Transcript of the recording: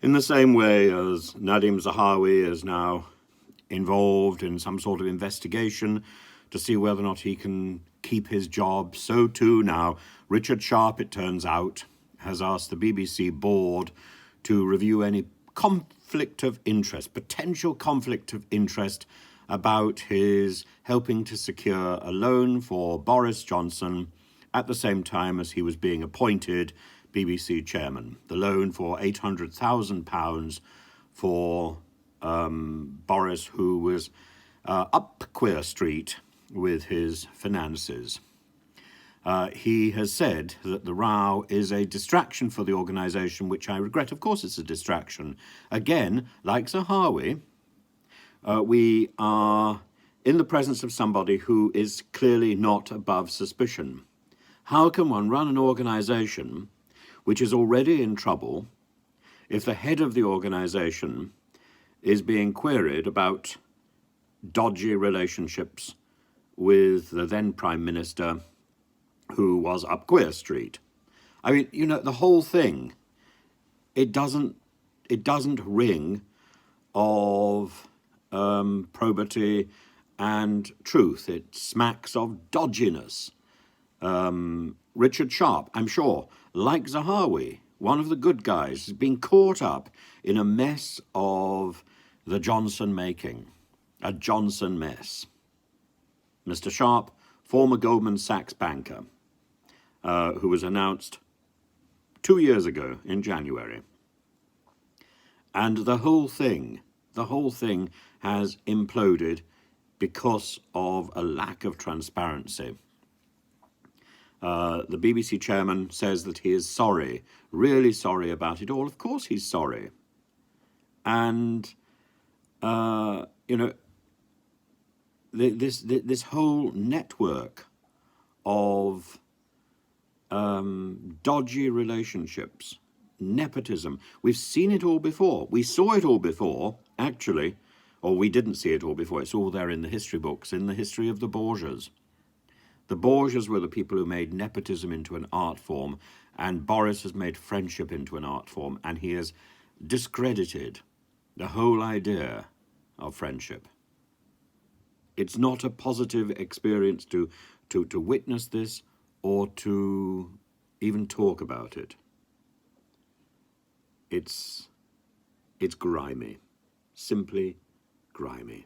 In the same way as Nadim Zahawi is now involved in some sort of investigation to see whether or not he can keep his job, so too now Richard Sharp, it turns out, has asked the BBC board to review any conflict of interest, potential conflict of interest about his helping to secure a loan for Boris Johnson at the same time as he was being appointed BBC chairman. The loan for £800,000 for Boris, who was up Queer Street with his finances. He has said that the row is a distraction for the organisation, which I regret. Of course it's a distraction. Again, like Zahawi, we are in the presence of somebody who is clearly not above suspicion. How can one run an organisation which is already in trouble if the head of the organisation is being queried about dodgy relationships with the then Prime Minister who was up Queer Street? I mean, you know, the whole thing, it doesn't ring of probity and truth. It smacks of dodginess. Richard Sharp, I'm sure, like Zahawi, one of the good guys, has been caught up in a mess of the Johnson making, a Johnson mess. Mr. Sharp, former Goldman Sachs banker, who was announced 2 years ago in January. And the whole thing has imploded because of a lack of transparency. The BBC chairman says that he is sorry, really sorry about it all. Of course he's sorry. And, you know, this whole network of dodgy relationships, nepotism, we've seen it all before. We saw it all before, actually, or we didn't see it all before. It's all there in the history books, in the history of the Borgias. The Borgias were the people who made nepotism into an art form, and Boris has made friendship into an art form, and he has discredited the whole idea of friendship. It's not a positive experience to witness this or to even talk about it. It's grimy, simply grimy.